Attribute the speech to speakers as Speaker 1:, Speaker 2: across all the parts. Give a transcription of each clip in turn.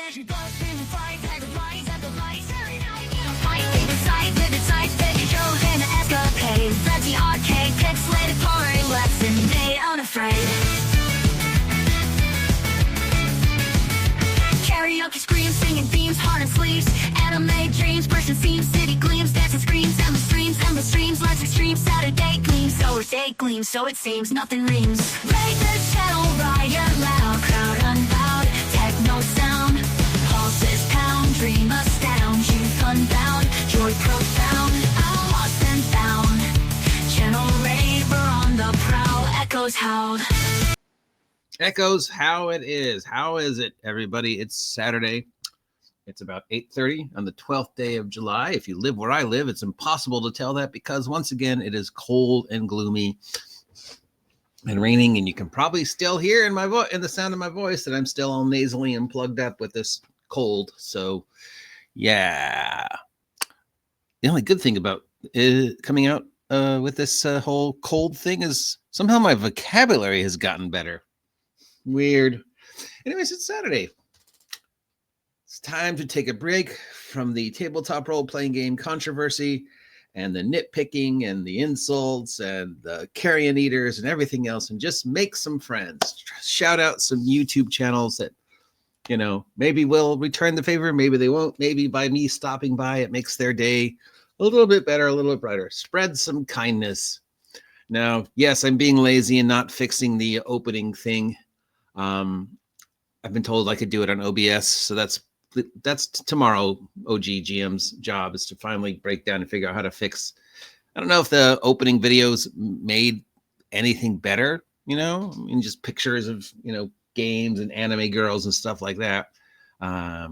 Speaker 1: as you go through the fight, tag the rise at the lights. Every night you don't fight, they decide, baby Joe and the escapade. Fancy arcade, pixelated party, lesson day unafraid. Karaoke screams, singing themes, heart and sleeves. Anime dreams, bursting seams, city gleams, dancing screams, endless streams, less extreme, Saturday gleams, so it's day gleams, so it seems nothing rings. Raid the channel, riot loud, crowd unbowed, techno sound, pulses pound, dream astound, youth unbound, joy profound, I'm lost and found. Channel raid, we're on the prowl, echoes howled.
Speaker 2: Echoes how it is. How is it, everybody? It's Saturday. It's about 8:30 on the 12th day of July. If you live where I live, it's impossible to tell that because once again, it is cold and gloomy and raining, and you can probably still hear in my in the sound of my voice that I'm still all nasally and plugged up with this cold. So, yeah. The only good thing about coming out with this whole cold thing is somehow my vocabulary has gotten better. Weird. Anyways, it's Saturday. It's time to take a break from the tabletop role-playing game controversy and the nitpicking and the insults and the carrion eaters and everything else and just make some friends. Shout out some YouTube channels that, you know, maybe will return the favor, maybe they won't. Maybe by me stopping by, it makes their day a little bit better, a little bit brighter. Spread some kindness. Now, yes, I'm being lazy and not fixing the opening thing. I've been told I could do it on OBS, so that's tomorrow. OGGM's job is to finally break down and figure out how to fix. I don't know if the opening videos made anything better, you know, I mean, just pictures of, you know, games and anime girls and stuff like that. Yeah.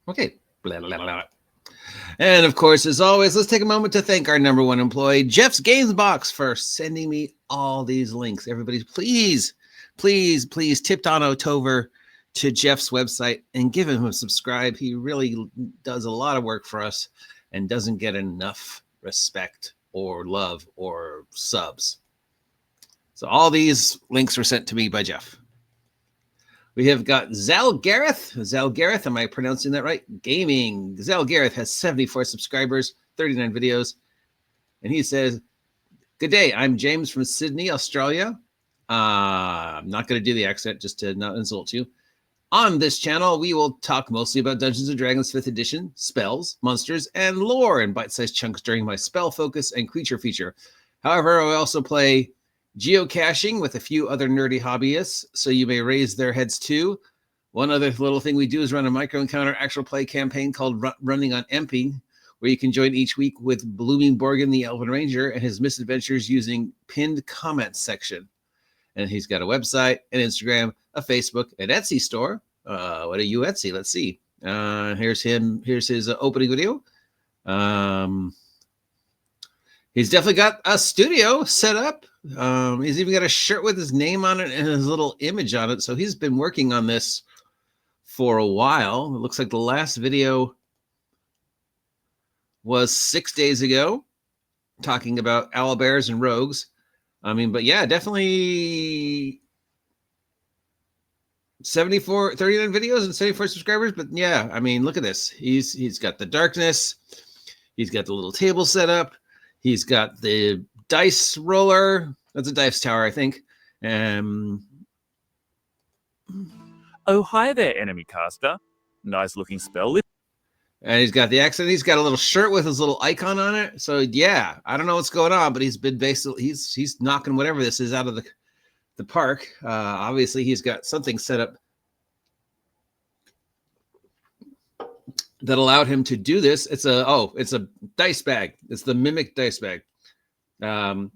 Speaker 2: Okay. Blah, blah, blah, blah. And of course, as always, let's take a moment to thank our number one employee, Jeff's Games Box, for sending me all these links. Everybody, please tip Dono over to Jeff's website and give him a subscribe. He really does a lot of work for us and doesn't get enough respect or love or subs. So all these links were sent to me by Jeff. We have got Zalgareth, am I pronouncing that right? Gaming. Zalgareth has 74 subscribers, 39 videos. And he says, good day, I'm James from Sydney, Australia. I'm not going to do the accent just to not insult you. On this channel, we will talk mostly about Dungeons & Dragons 5th edition, spells, monsters, and lore in bite-sized chunks during my spell focus and creature feature. However, I also play geocaching with a few other nerdy hobbyists, so you may raise their heads too. One other little thing we do is run a micro encounter actual play campaign called Running on Empty, where you can join each week with Blooming Borgin the Elven Ranger and his misadventures using pinned comments section. And he's got a website, an Instagram, a Facebook, an Etsy store. What are you, Etsy? Let's see. Here's him. Here's his opening video. He's definitely got a studio set up. He's even got a shirt with his name on it and his little image on it. So he's been working on this for a while. It looks like the last video was 6 days ago, talking about owlbears and rogues. I mean, but yeah, definitely 39 videos and 74 subscribers. But yeah, I mean, look at this. He's got the darkness. He's got the little table set up. He's got the dice roller. That's a dice tower, I think.
Speaker 3: Oh, hi there, enemy caster. Nice looking spell.
Speaker 2: And he's got the accent. He's got a little shirt with his little icon on it. So yeah, I don't know what's going on, but he's been basically he's knocking whatever this is out of the park. Obviously, he's got something set up that allowed him to do this. It's a dice bag. It's the Mimic dice bag. I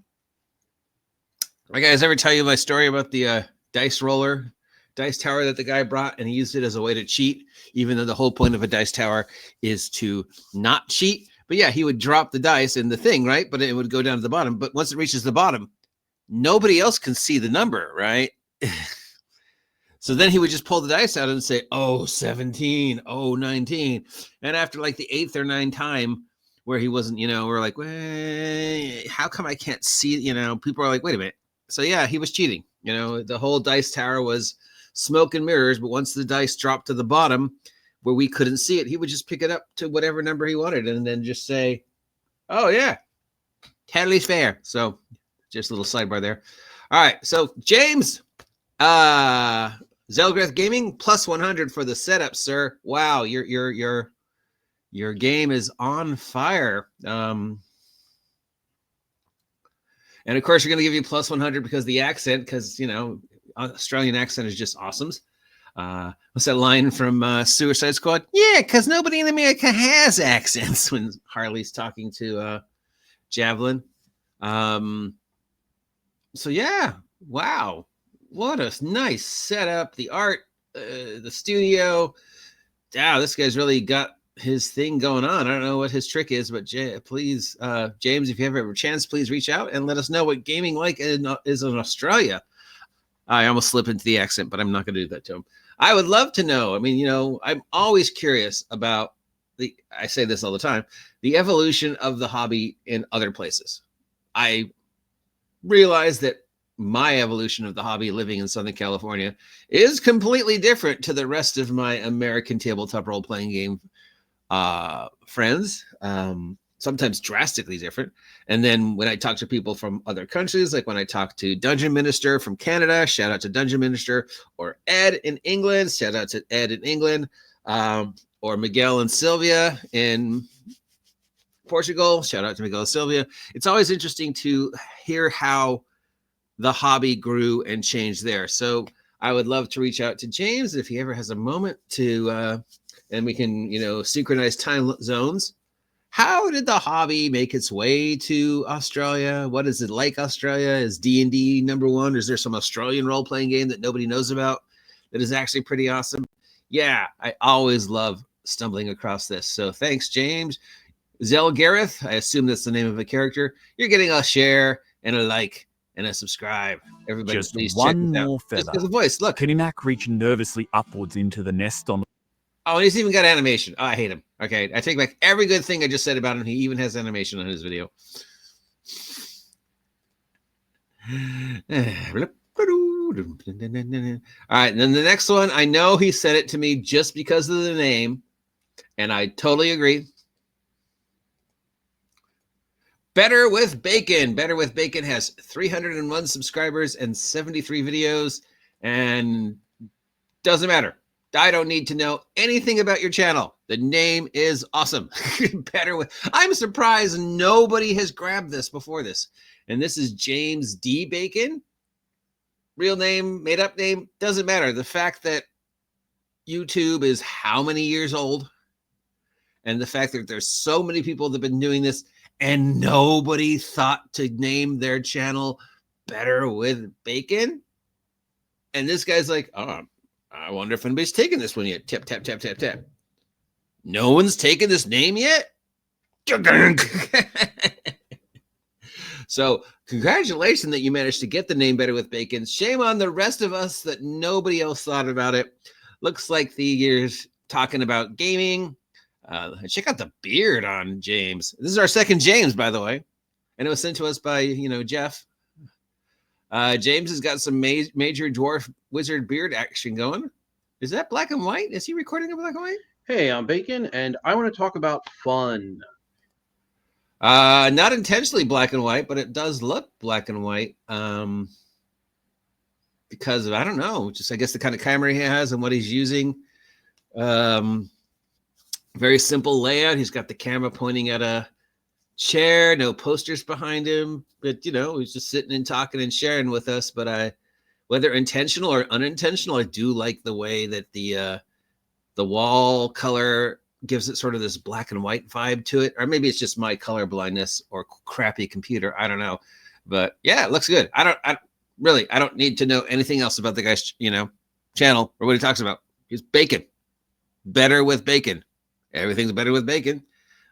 Speaker 2: guys ever tell you my story about the dice roller, dice tower that the guy brought, and he used it as a way to cheat, even though the whole point of a dice tower is to not cheat. But yeah, he would drop the dice in the thing, right? But it would go down to the bottom. But once it reaches the bottom, nobody else can see the number, right? So then he would just pull the dice out and say, oh, 17, oh, 19. And after like the 8th or 9th time where he wasn't, we're like, well, how come I can't see? People are like, wait a minute, So yeah, he was cheating. You know, the whole dice tower was smoke and mirrors, but once the dice dropped to the bottom where we couldn't see it, he would just pick it up to whatever number he wanted and then just say, oh yeah, totally fair. So just a little sidebar there. All right, so James, Zelgreth Gaming plus 100 for the setup, sir. Wow, your game is on fire. And of course, you're going to give you plus 100 because the accent, because, you know, Australian accent is just awesome. What's that line from Suicide Squad? Yeah, because nobody in America has accents when Harley's talking to Javelin. So, yeah, wow. What a nice setup. The art, the studio. Wow, this guy's really got his thing going on. I don't know what his trick is, but please, James, if you ever have a chance, please reach out and let us know what gaming like is in Australia. I almost slipped into the accent, but I'm not going to do that to him. I would love to know. I mean, you know, I'm always curious about I say this all the time, the evolution of the hobby in other places. I realize that my evolution of the hobby living in Southern California is completely different to the rest of my American tabletop role-playing game friends, sometimes drastically different. And then when I talk to people from other countries, like when I talk to Dungeon Minister from Canada, shout out to Dungeon Minister, or Ed in England, shout out to Ed in England, or Miguel and Sylvia in Portugal, shout out to Miguel and Sylvia. It's always interesting to hear how the hobby grew and changed there. So I would love to reach out to James if he ever has a moment to and we can, you know, synchronize time zones. How did the hobby make its way to Australia? What is it like Australia? Is D&D number one? Is there some Australian role-playing game that nobody knows about that is actually pretty awesome? Yeah, I always love stumbling across this. So thanks, James. Zelgareth, I assume that's the name of a character. You're getting a share and a like and a subscribe. Everybody,
Speaker 3: Just
Speaker 2: please
Speaker 3: one
Speaker 2: check
Speaker 3: more
Speaker 2: it out. Just
Speaker 3: feather.
Speaker 2: because the voice. Look.
Speaker 3: Kinimak reaching nervously upwards into the nest on.
Speaker 2: Oh, and he's even got animation. Oh, I hate him. Okay, I take back every good thing I just said about him. He even has animation on his video. All right, and then the next one, I know he said it to me just because of the name, and I totally agree. Better with Bacon. Better with Bacon has 301 subscribers and 73 videos, and doesn't matter. I don't need to know anything about your channel. The name is awesome. Better with. I'm surprised nobody has grabbed this before this. And this is James D. Bacon. Real name, made up name, doesn't matter. The fact that YouTube is how many years old, and the fact that there's so many people that have been doing this and nobody thought to name their channel Better with Bacon. And this guy's like, oh, I wonder if anybody's taken this one yet. Tap, tap, tap, tap, tap. No one's taken this name yet? So congratulations that you managed to get the name Better with Bacon. Shame on the rest of us that nobody else thought about it. Looks like the year's talking about gaming. Check out the beard on James. This is our second James, by the way. And it was sent to us by, Jeff. James has got some major dwarf wizard beard action going. Is that black and white? Is he recording in black and white?
Speaker 4: Hey, I'm Bacon, and I want to talk about fun.
Speaker 2: Not intentionally black and white, but it does look black and white. Because of, I don't know, just I guess the kind of camera he has and what he's using. Very simple layout. He's got the camera pointing at a chair, no posters behind him, but he's just sitting and talking and sharing with us. But whether intentional or unintentional, I do like the way that the wall color gives it sort of this black and white vibe to it, or maybe it's just my color blindness or crappy computer. I don't know, but yeah, it looks good. I don't need to know anything else about the guy's channel or what he talks about. He's Bacon. Better with Bacon. Everything's better with Bacon.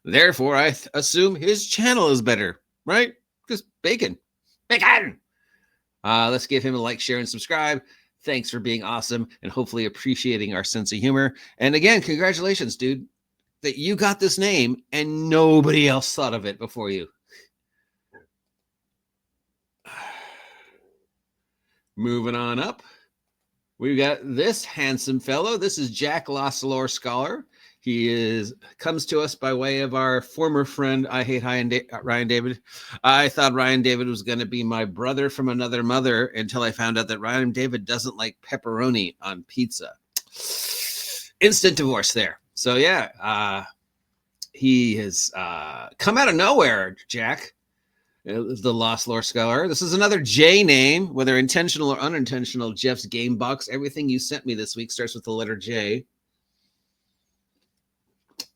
Speaker 2: Therefore, I assume his channel is better, right? Because Bacon. Let's give him a like, share, and subscribe. Thanks for being awesome and hopefully appreciating our sense of humor. And again, congratulations, dude, that you got this name and nobody else thought of it before you. Moving on up, we've got this handsome fellow. This is Jack Losselore Scholar. He comes to us by way of our former friend, I Hate Ryan David. I thought Ryan David was going to be my brother from another mother until I found out that Ryan David doesn't like pepperoni on pizza. Instant divorce there. So yeah, he has come out of nowhere, Jack. The Lost Lore Scholar. This is another J name, whether intentional or unintentional. Jeff's Game Box. Everything you sent me this week starts with the letter J.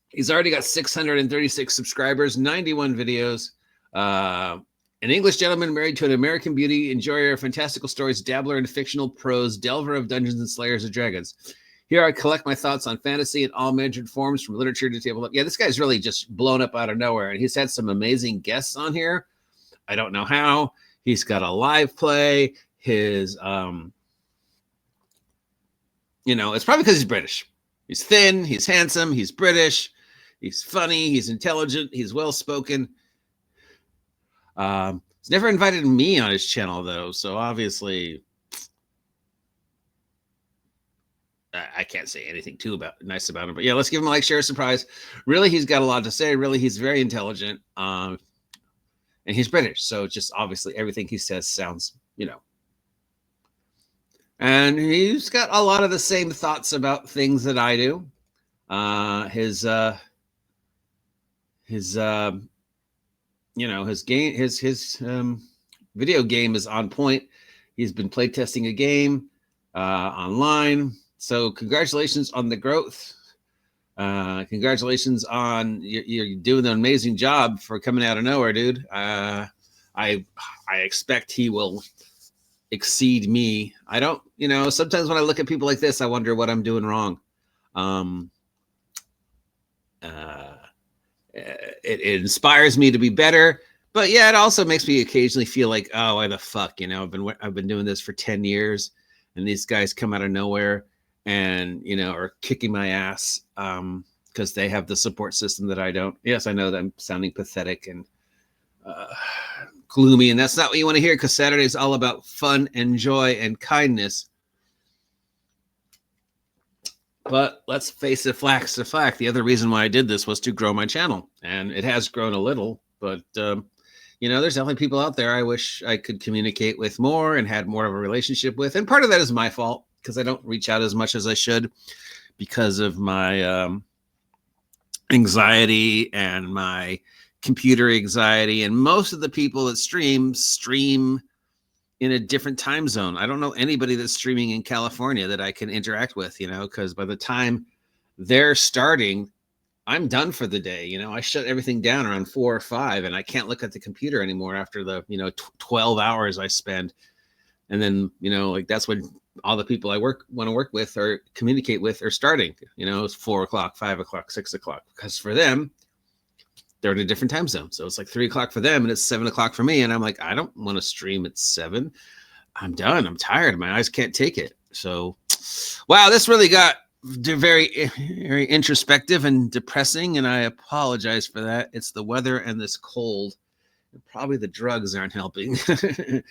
Speaker 2: He's already got 636 subscribers, 91 videos. An English gentleman married to an American beauty, enjoyer of fantastical stories, dabbler in fictional prose, delver of Dungeons and Slayers of Dragons. Here I collect my thoughts on fantasy in all measured forms, from literature to tabletop. Yeah, this guy's really just blown up out of nowhere, and he's had some amazing guests on here. I don't know how. He's got a live play. His, it's probably because he's British. He's thin. He's handsome. He's British. He's funny. He's intelligent. He's well-spoken. He's never invited me on his channel, though. So obviously, I can't say anything too nice about him. But yeah, let's give him a like, share, surprise. Really, he's got a lot to say. Really, he's very intelligent. And he's British. So just obviously everything he says sounds, And he's got a lot of the same thoughts about things that I do. His video game is on point. He's been playtesting a game online. So congratulations on the growth. Congratulations on you're doing an amazing job for coming out of nowhere, dude. I expect he will exceed me. I don't, sometimes when I look at people like this, I wonder what I'm doing wrong. It inspires me to be better, but yeah, it also makes me occasionally feel like, oh, why the fuck, I've been doing this for 10 years and these guys come out of nowhere and, are kicking my ass because they have the support system that I don't. Yes, I know that I'm sounding pathetic and gloomy, and that's not what you want to hear, because Saturday is all about fun and joy and kindness. But let's face it, facts to fact. The other reason why I did this was to grow my channel, and it has grown a little. But there's definitely people out there I wish I could communicate with more and had more of a relationship with. And part of that is my fault, because I don't reach out as much as I should because of my anxiety and my computer anxiety. And most of the people that stream in a different time zone. I don't know anybody that's streaming in California that I can interact with, because by the time they're starting, I'm done for the day. I shut everything down around 4 or 5, and I can't look at the computer anymore after the, 12 hours I spend. And then, that's when all the people I want to work with or communicate with are starting, it's 4 o'clock, 5 o'clock, 6 o'clock, because for them, they're in a different time zone. So it's like 3 o'clock for them and it's 7 o'clock for me. And I'm like, I don't want to stream at 7. I'm done. I'm tired. My eyes can't take it. So, wow, this really got very, very introspective and depressing. And I apologize for that. It's the weather and this cold. Probably the drugs aren't helping. I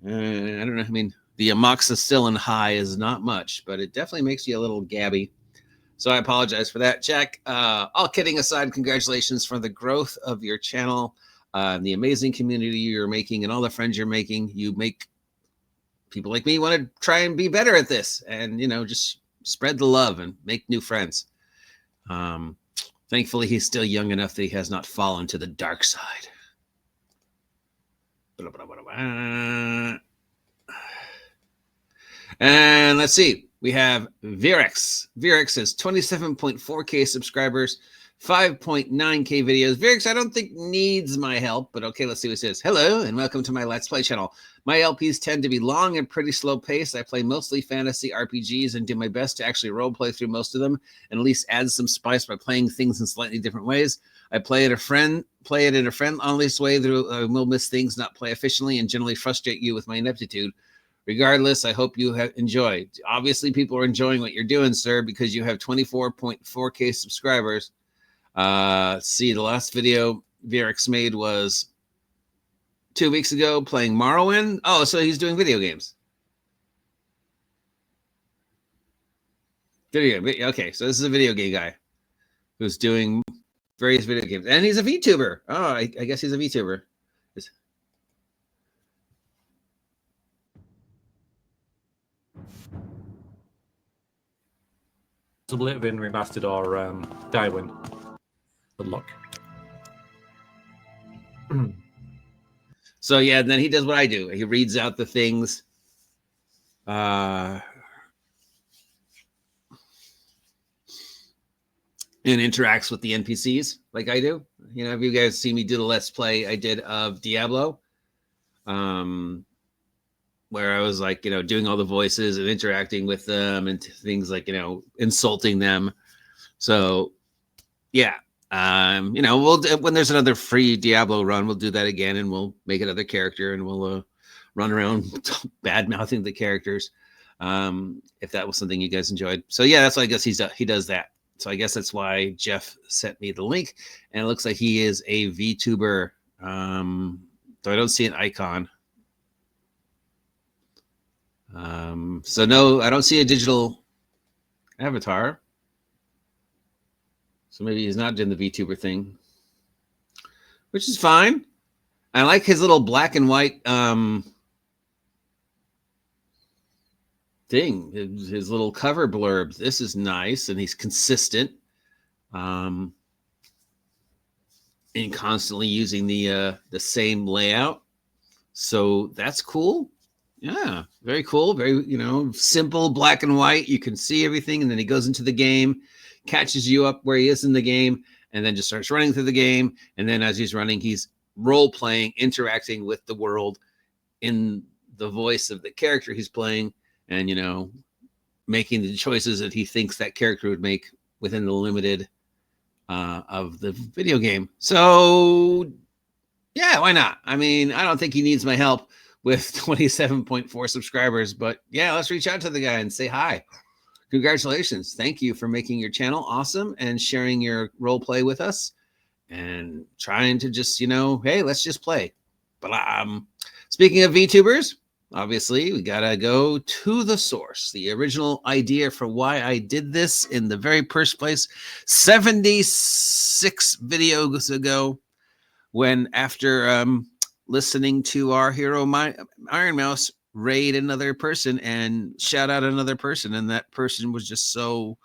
Speaker 2: don't know. I mean, the amoxicillin high is not much, but it definitely makes you a little gabby. So I apologize for that, Jack. All kidding aside, congratulations for the growth of your channel, the amazing community you're making, and all the friends you're making. You make people like me want to try and be better at this, and just spread the love and make new friends. Thankfully, he's still young enough that he has not fallen to the dark side. And let's see. We have Virex. Virex has 27.4K subscribers, 5.9K videos. Virex, I don't think needs my help, but okay, let's see what it says. Hello, and welcome to my Let's Play channel. My LPs tend to be long and pretty slow paced. I play mostly fantasy RPGs and do my best to actually role play through most of them and at least add some spice by playing things in slightly different ways. I play it in a friend-only way through I will miss things, not play efficiently, and generally frustrate you with my ineptitude. Regardless, I hope you have enjoyed. Obviously, people are enjoying what you're doing, sir, because you have 24.4K subscribers. See, the last video Virex made was 2 weeks ago playing Morrowind. Oh, so he's doing video games. Okay, so this is a video game guy who's doing various video games, and he's a VTuber. Oh, I guess he's a VTuber.
Speaker 5: Live in remastered or Darwin. Good luck.
Speaker 2: So yeah, and then he does what I do. He reads out the things. And interacts with the NPCs like I do. You know, if you guys see me do the Let's Play I did of Diablo, where I was like, you know, doing all the voices and interacting with them and things like, you know, insulting them. So yeah, you know, we'll when there's another free Diablo run, we'll do that again, and we'll make another character, and we'll run around bad mouthing the characters. If that was something you guys enjoyed. So yeah, that's why I guess he does that. So I guess that's why Jeff sent me the link, and it looks like he is a VTuber. Though I don't see an icon. So no, I don't see a digital avatar. So maybe he's not doing the VTuber thing, which is fine. I like his little black and white thing, his little cover blurb. This is nice, and he's consistent in constantly using the same layout. So that's cool. Yeah, very cool. Very, you know, simple, black and white. You can see everything, and then he goes into the game, catches you up where he is in the game, and then just starts running through the game. And then as he's running, he's role playing, interacting with the world in the voice of the character he's playing, and, you know, making the choices that he thinks that character would make within the limited of the video game. So yeah, why not? I mean, I don't think he needs my help with 27.4 subscribers, but yeah, let's reach out to the guy and say hi. Congratulations. Thank you for making your channel awesome and sharing your role play with us and trying to just, you know, hey, let's just play. But speaking of VTubers, obviously we gotta go to the source, the original idea for why I did this in the very first place 76 videos ago, when after listening to our hero Iron Mouse raid another person and shout out another person, and that person was just so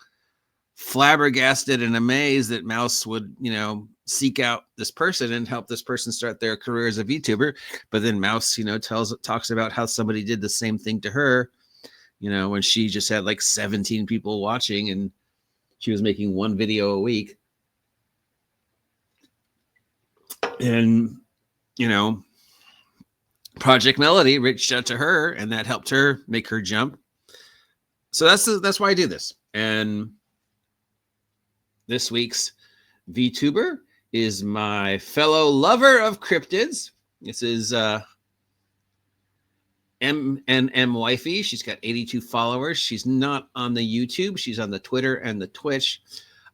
Speaker 2: flabbergasted and amazed that Mouse would, you know, seek out this person and help this person start their career as a VTuber. But then Mouse, you know, talks about how somebody did the same thing to her, you know, when she just had like 17 people watching and she was making one video a week. And, you know, Project Melody reached out to her, and that helped her make her jump. So that's why I do this. And this week's VTuber is my fellow lover of cryptids. This is mnmwifey. She's got 82 followers. She's not on the YouTube. She's on the Twitter and the Twitch.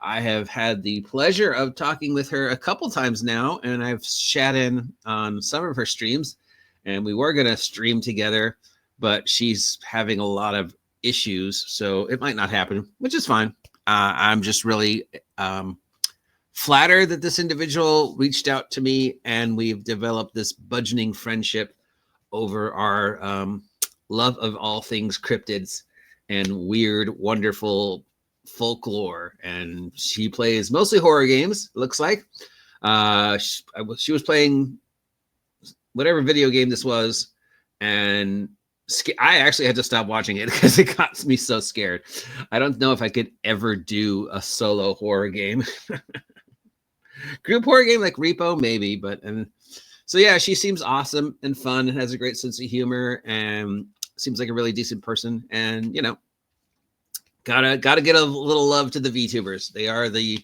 Speaker 2: I have had the pleasure of talking with her a couple times now, and I've sat in on some of her streams, and we were going to stream together, but she's having a lot of issues, so it might not happen, which is fine. I'm just really flattered that this individual reached out to me, and we've developed this budgeting friendship over our love of all things cryptids and weird, wonderful folklore. And she plays mostly horror games, looks like. She was playing whatever video game this was, and I actually had to stop watching it because it got me so scared. I don't know if I could ever do a solo horror game. Group horror game like Repo, maybe, but so yeah, she seems awesome and fun and has a great sense of humor and seems like a really decent person. And, you know, gotta get a little love to the VTubers. They are the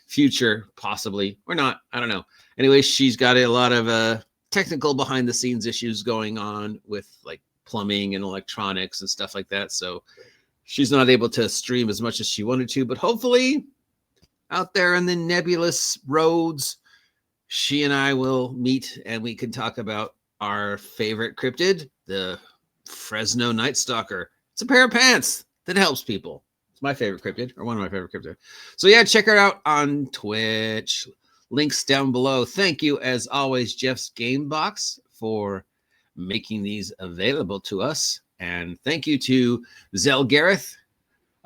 Speaker 2: future, possibly, or not. I don't know. Anyway, she's got a lot of technical behind the scenes issues going on with like plumbing and electronics and stuff like that. So she's not able to stream as much as she wanted to, but hopefully out there in the nebulous roads, she and I will meet and we can talk about our favorite cryptid, the Fresno Night Stalker. It's a pair of pants that helps people. my favorite cryptid, or one of my favorite cryptid. So yeah, check her out on Twitch. Links down below. Thank you, as always, Jeff's Game Box, for making these available to us. And thank you to Zell Gareth,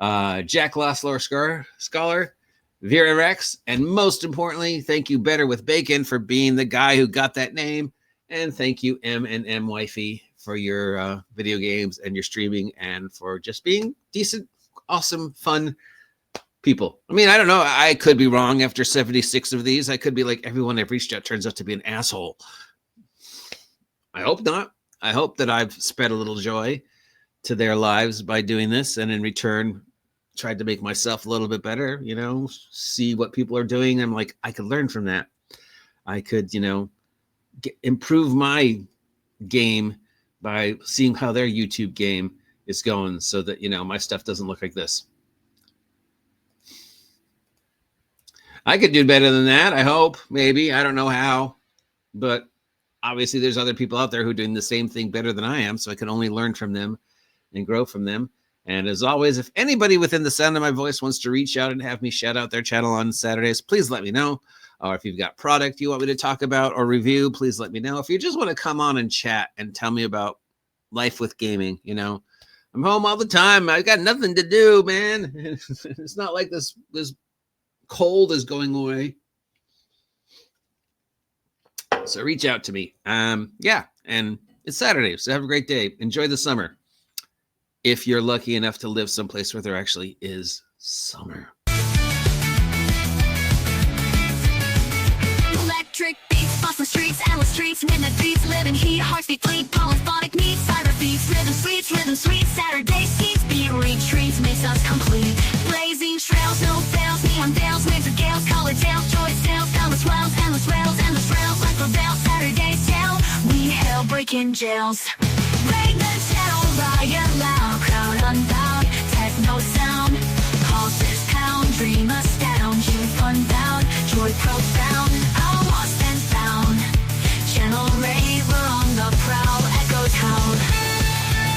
Speaker 2: Jack Loslore Scholar, Vera Rex, and most importantly, thank you, Better with Bacon, for being the guy who got that name. And thank you, mnmwifey, for your video games and your streaming, and for just being decent, awesome, fun people. I mean, I don't know. I could be wrong after 76 of these. I could be like, everyone I've reached out turns out to be an asshole. I hope not. I hope that I've spread a little joy to their lives by doing this, and in return tried to make myself a little bit better, you know, see what people are doing. I'm like, I could learn from that. I could, you know, improve my game by seeing how their YouTube game is going, so that, you know, my stuff doesn't look like this. I could do better than that. I hope, maybe. I don't know how, but obviously there's other people out there who are doing the same thing better than I am. So I can only learn from them and grow from them. And as always, if anybody within the sound of my voice wants to reach out and have me shout out their channel on Saturdays, please let me know. Or if you've got product you want me to talk about or review, please let me know. If you just want to come on and chat and tell me about life with gaming, you know, I'm home all the time. I've got nothing to do, man. It's not like this cold is going away. So reach out to me. Yeah, and it's Saturday, so have a great day. Enjoy the summer, if you're lucky enough to live someplace where there actually is summer.
Speaker 1: Electric beats, bustle streets, endless streets, midnight beats, living heat, heartbeat fleet, polyphonic needs, cyber beats, rhythm sweets, Saturday schemes, beat retreats, makes us complete. Blazing trails, no fails, neon veils, waves of gales, color tales, joy sales, endless rails, like Ravel, Saturday sale, we hell breaking jails. Break the channel, riot loud.